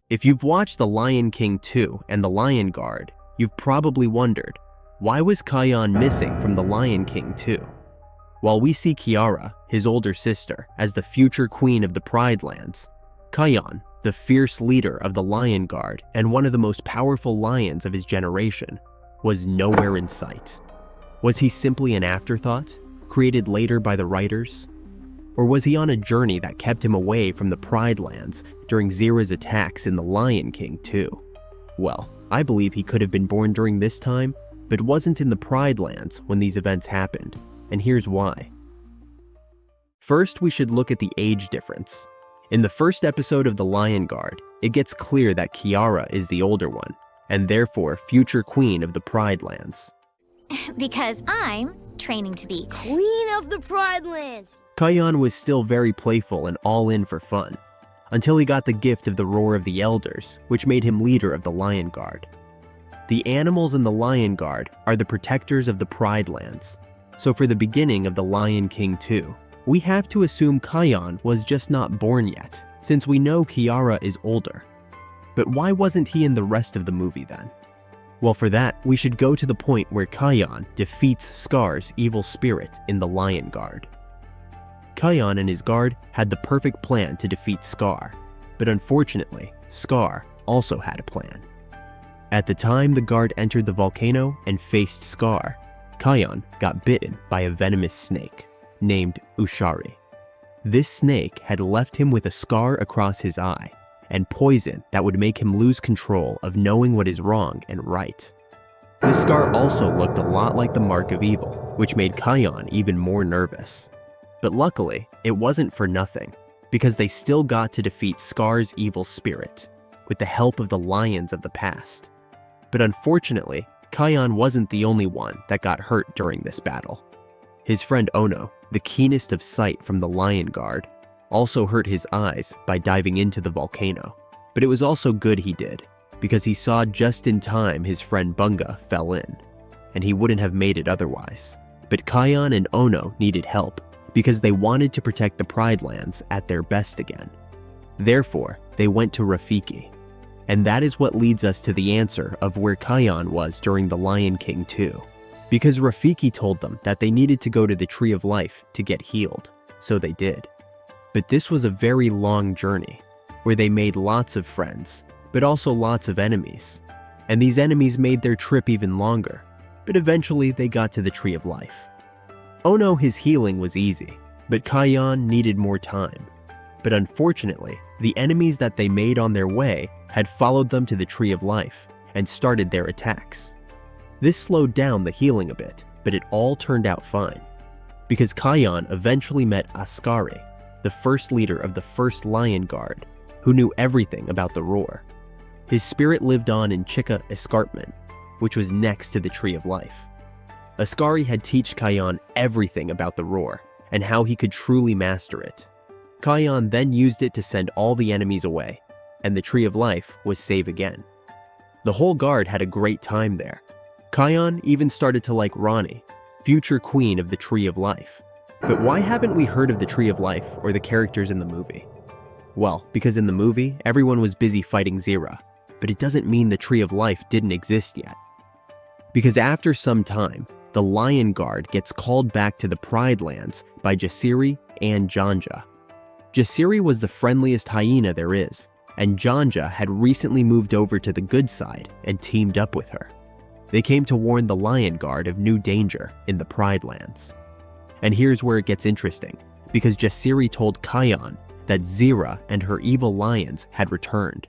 If you've watched The Lion King 2 and The Lion Guard, you've probably wondered, why was Kion missing from The Lion King 2? While we see Kiara, his older sister, as the future queen of the Pride Lands, Kion, the fierce leader of the Lion Guard and one of the most powerful lions of his generation, was nowhere in sight. Was he simply an afterthought, created later by the writers? Or was he on a journey that kept him away from the Pride Lands during Zira's attacks in The Lion King 2? Well, I believe he could have been born during this time, but wasn't in the Pride Lands when these events happened, and here's why. First, we should look at the age difference. In the first episode of The Lion Guard, it gets clear that Kiara is the older one, and therefore future queen of the Pride Lands. Because I'm training to be Queen of the Pride Lands. Kion was still very playful and all in for fun, until he got the gift of the Roar of the Elders, which made him leader of the Lion Guard. The animals in the Lion Guard are the protectors of the Pride Lands, so for the beginning of The Lion King 2, we have to assume Kion was just not born yet, since we know Kiara is older. But why wasn't he in the rest of the movie then? Well, for that, we should go to the point where Kion defeats Scar's evil spirit in the Lion Guard. Kion and his guard had the perfect plan to defeat Scar, but unfortunately, Scar also had a plan. At the time the guard entered the volcano and faced Scar, Kion got bitten by a venomous snake named Ushari. This snake had left him with a scar across his eye and poison that would make him lose control of knowing what is wrong and right. This scar also looked a lot like the mark of evil, which made Kion even more nervous. But luckily, it wasn't for nothing, because they still got to defeat Scar's evil spirit with the help of the lions of the past. But unfortunately, Kion wasn't the only one that got hurt during this battle. His friend Ono, the keenest of sight from the Lion Guard, also hurt his eyes by diving into the volcano. But it was also good he did, because he saw just in time his friend Bunga fell in, and he wouldn't have made it otherwise. But Kion and Ono needed help, because they wanted to protect the Pride Lands at their best again. Therefore, they went to Rafiki. And that is what leads us to the answer of where Kion was during The Lion King 2. Because Rafiki told them that they needed to go to the Tree of Life to get healed, so they did. But this was a very long journey, where they made lots of friends, but also lots of enemies. And these enemies made their trip even longer, but eventually they got to the Tree of Life. Ono, his healing was easy, but Kion needed more time. But unfortunately, the enemies that they made on their way had followed them to the Tree of Life and started their attacks. This slowed down the healing a bit, but it all turned out fine, because Kion eventually met Ascari, the first leader of the first Lion Guard, who knew everything about the Roar. His spirit lived on in Chika Escarpment, which was next to the Tree of Life. Ascari had taught Kion everything about the Roar and how he could truly master it. Kion then used it to send all the enemies away, and the Tree of Life was safe again. The whole guard had a great time there. Kion even started to like Rani, future queen of the Tree of Life. But why haven't we heard of the Tree of Life or the characters in the movie? Well, because in the movie, everyone was busy fighting Zira, but it doesn't mean the Tree of Life didn't exist yet. Because after some time, the Lion Guard gets called back to the Pride Lands by Jasiri and Janja. Jasiri was the friendliest hyena there is, and Janja had recently moved over to the good side and teamed up with her. They came to warn the Lion Guard of new danger in the Pride Lands. And here's where it gets interesting, because Jasiri told Kion that Zira and her evil lions had returned.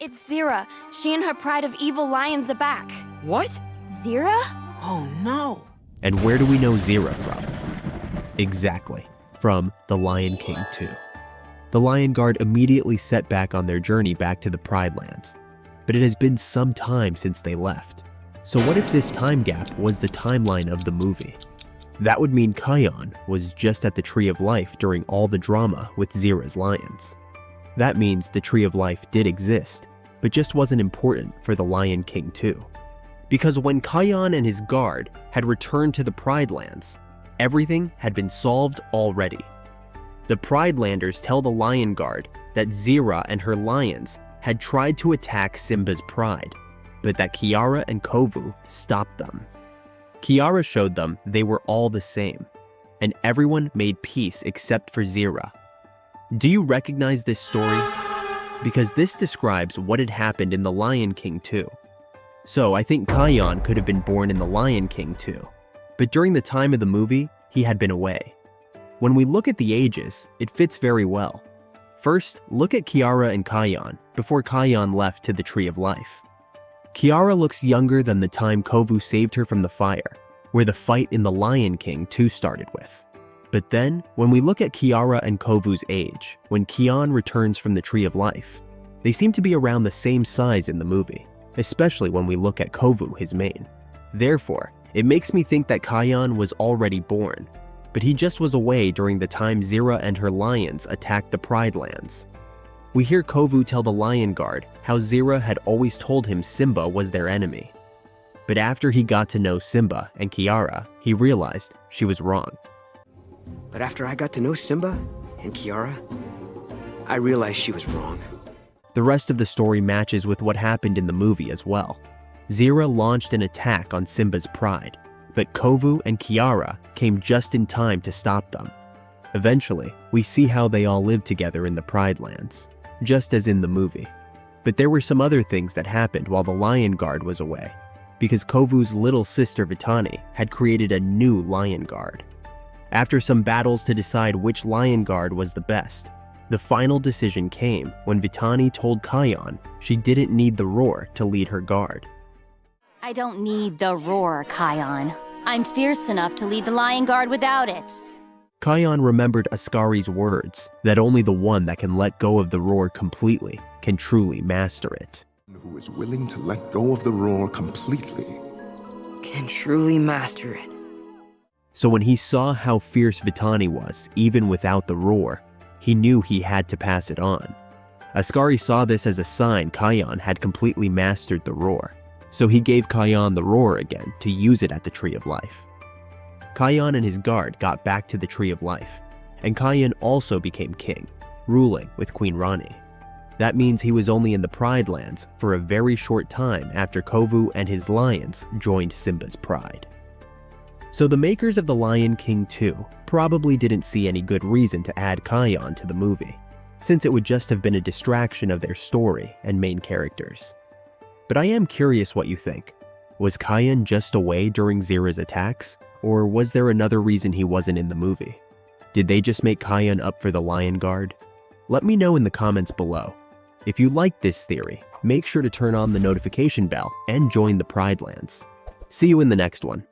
It's Zira. She and her pride of evil lions are back. What? Zira? Oh no. And where do we know Zira from? Exactly, from The Lion King 2. The Lion Guard immediately set back on their journey back to the Pride Lands, but it has been some time since they left. So what if this time gap was the timeline of the movie? That would mean Kion was just at the Tree of Life during all the drama with Zira's lions. That means the Tree of Life did exist, but just wasn't important for The Lion King 2. Because when Kion and his guard had returned to the Pride Lands, everything had been solved already. The Pride Landers tell the Lion Guard that Zira and her lions had tried to attack Simba's pride, but that Kiara and Kovu stopped them. Kiara showed them they were all the same, and everyone made peace except for Zira. Do you recognize this story? Because this describes what had happened in The Lion King too. So I think Kion could have been born in The Lion King too, but during the time of the movie, he had been away. When we look at the ages, it fits very well. First, look at Kiara and Kion before Kion left to the Tree of Life. Kiara looks younger than the time Kovu saved her from the fire, where the fight in The Lion King 2 started with. But then, when we look at Kiara and Kovu's age, when Kion returns from the Tree of Life, they seem to be around the same size in the movie, especially when we look at Kovu, his mane. Therefore, it makes me think that Kion was already born, but he just was away during the time Zira and her lions attacked the Pride Lands. We hear Kovu tell the Lion Guard how Zira had always told him Simba was their enemy. But after he got to know Simba and Kiara, he realized she was wrong. But after I got to know Simba and Kiara, I realized she was wrong. The rest of the story matches with what happened in the movie as well. Zira launched an attack on Simba's pride, but Kovu and Kiara came just in time to stop them. Eventually, we see how they all lived together in the Pride Lands, just as in the movie. But there were some other things that happened while the Lion Guard was away, because Kovu's little sister Vitani had created a new Lion Guard. After some battles to decide which Lion Guard was the best, the final decision came when Vitani told Kion she didn't need the roar to lead her guard. I don't need the roar, Kion. I'm fierce enough to lead the Lion Guard without it. Kion remembered Ascari's words that only the one that can let go of the roar completely can truly master it. Who is willing to let go of the roar completely Can truly master it. So when he saw how fierce Vitani was, even without the roar, he knew he had to pass it on. Ascari saw this as a sign Kion had completely mastered the roar, so he gave Kion the roar again to use it at the Tree of Life. Kion and his guard got back to the Tree of Life, and Kion also became king, ruling with Queen Rani. That means he was only in the Pride Lands for a very short time after Kovu and his lions joined Simba's pride. So the makers of The Lion King 2 probably didn't see any good reason to add Kion to the movie, since it would just have been a distraction of their story and main characters. But I am curious what you think. Was Kion just away during Zira's attacks, or was there another reason he wasn't in the movie? Did they just make Kion up for the Lion Guard? Let me know in the comments below. If you like this theory, make sure to turn on the notification bell and join the Pride Lands. See you in the next one.